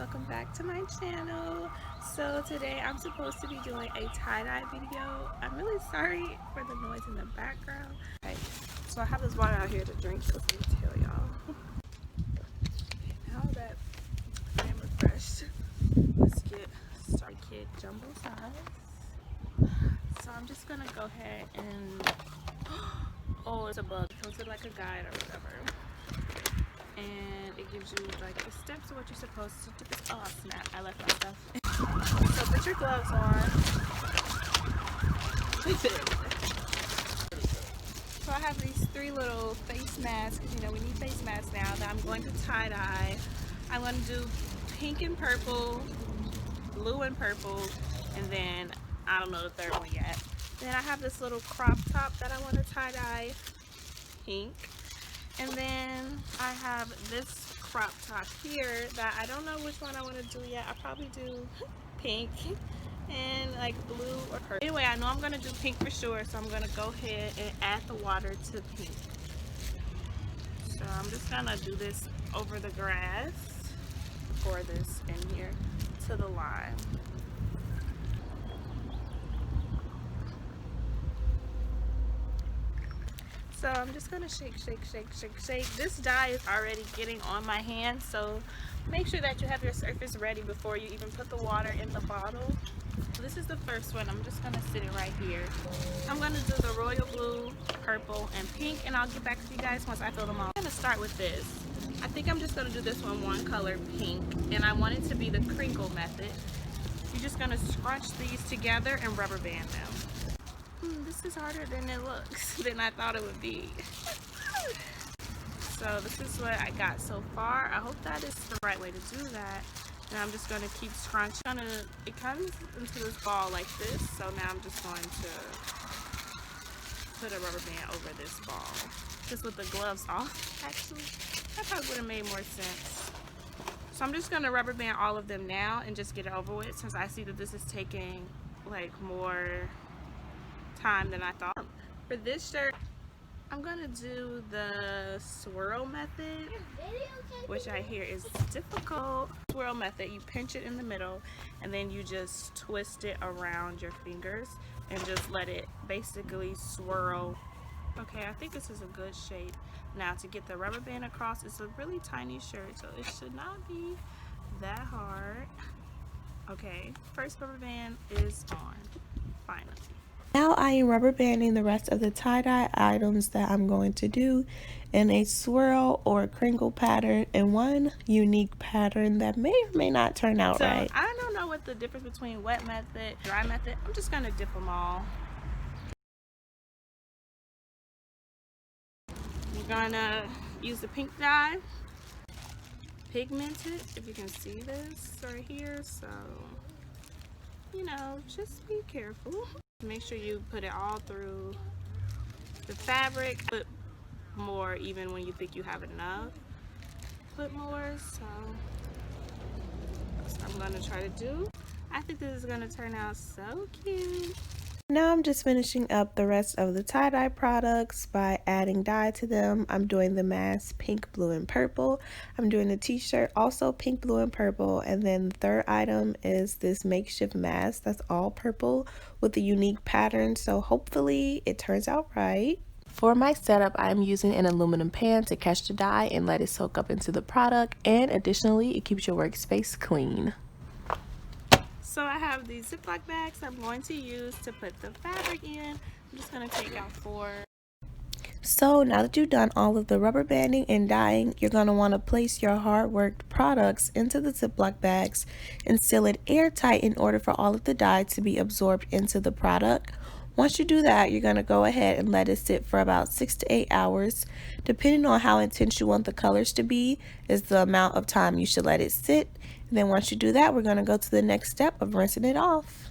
welcome back to my channel. So today I'm supposed to be doing a tie-dye video. I'm really sorry for the noise in the background. Okay, so I have this water out here to drink, so let me tell y'all. Now that I am refreshed, let's get started. Kit jumbo size. So I'm just gonna go ahead and oh, it's a bug. It comes with like a guide or whatever. And it gives you like the steps of what you're supposed to do. Oh snap, I left my stuff. So put your gloves on. So I have these three little face masks, you know we need face masks now, that I'm going to tie-dye. I'm going to do pink and purple, blue and purple, and then I don't know the third one yet. Then I have this little crop top that I want to tie-dye pink. And then I have this crop top here that I don't know which one I want to do yet. I'll probably do pink and like blue or purple. Anyway, I know I'm going to do pink for sure, so I'm going to go ahead and add the water to pink. So I'm just going to do this over the grass, pour this in here to the lime. So I'm just gonna shake. This dye is already getting on my hand, so make sure that you have your surface ready before you even put the water in the bottle. So this is the first one. I'm just gonna sit it right here. I'm gonna do the royal blue, purple, and pink, and I'll get back to you guys once I fill them all. I'm gonna start with this. I think I'm just gonna do this one color pink, and I want it to be the crinkle method. You're just gonna scrunch these together and rubber band them. This is harder than it looks, than I thought it would be. So this is what I got so far. I hope that is the right way to do that. And I'm just going to keep scrunching. It comes into this ball like this. So now I'm just going to put a rubber band over this ball. Just with the gloves off, actually. That probably would have made more sense. So I'm just going to rubber band all of them now and just get it over with, since I see that this is taking like more time than I thought. For this shirt, I'm gonna do the swirl method, which I hear is difficult. Swirl method, you pinch it in the middle and then you just twist it around your fingers and just let it basically swirl. Okay, I think this is a good shape. Now to get the rubber band across, it's a really tiny shirt, so it should not be that hard. Okay, first rubber band is on, finally. Now I am rubber banding the rest of the tie-dye items that I'm going to do in a swirl or crinkle pattern, and one unique pattern that may or may not turn out right. I don't know what the difference between wet method, dry method. I'm just going to dip them all. You're going to use the pink dye, pigmented, if you can see this right here. So, you know, just be careful. Make sure you put it all through the fabric. Put more even when you think you have enough. Put more, so that's what I'm gonna try to do. I think this is gonna turn out so cute. Now I'm just finishing up the rest of the tie-dye products by adding dye to them. I'm doing the mask pink, blue, and purple. I'm doing the t-shirt also pink, blue, and purple. And then the third item is this makeshift mask that's all purple with a unique pattern. So hopefully it turns out right. For my setup, I'm using an aluminum pan to catch the dye and let it soak up into the product. And additionally, it keeps your workspace clean. So I have these Ziploc bags I'm going to use to put the fabric in. I'm just going to take out 4. So now that you've done all of the rubber banding and dyeing, you're going to want to place your hard worked products into the Ziploc bags and seal it airtight in order for all of the dye to be absorbed into the product. Once you do that, you're going to go ahead and let it sit for about 6 to 8 hours. Depending on how intense you want the colors to be is the amount of time you should let it sit. And then once you do that, we're going to go to the next step of rinsing it off.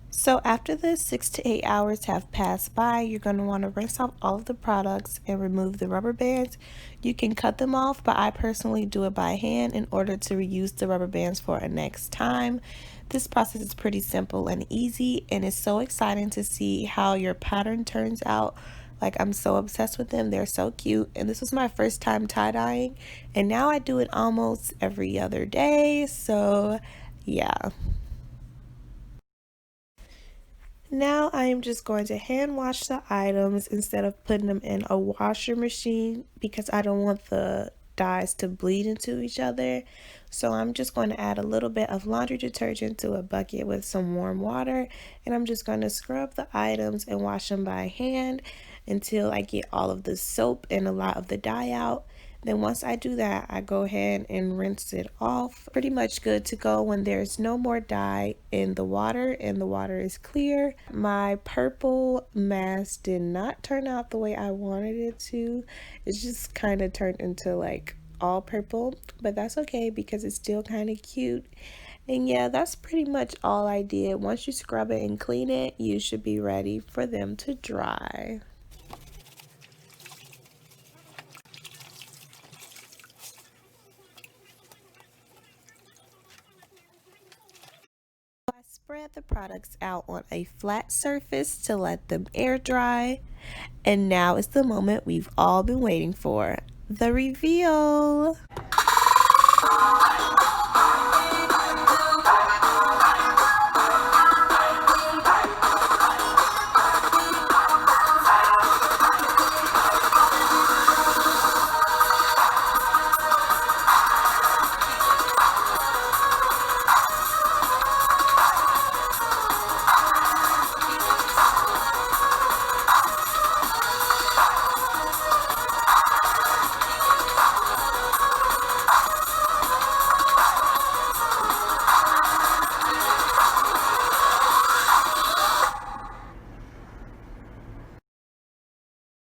So after the 6 to 8 hours have passed by, you're going to want to rinse off all of the products and remove the rubber bands. You can cut them off, but I personally do it by hand in order to reuse the rubber bands for a next time. This process is pretty simple and easy, and it's so exciting to see how your pattern turns out. Like, I'm so obsessed with them. They're so cute. And this was my first time tie-dyeing, and now I do it almost every other day. So yeah. Now I am just going to hand wash the items instead of putting them in a washer machine because I don't want the dyes to bleed into each other. So I'm just going to add a little bit of laundry detergent to a bucket with some warm water, and I'm just going to scrub the items and wash them by hand until I get all of the soap and a lot of the dye out. Then once I do that, I go ahead and rinse it off. Pretty much good to go when there's no more dye in the water and the water is clear. My purple mask did not turn out the way I wanted it to. It's just kind of turned into like all purple, but that's okay because it's still kind of cute. And yeah, that's pretty much all I did. Once you scrub it and clean it, you should be ready for them to dry. I spread the products out on a flat surface to let them air dry. And now is the moment we've all been waiting for, the reveal.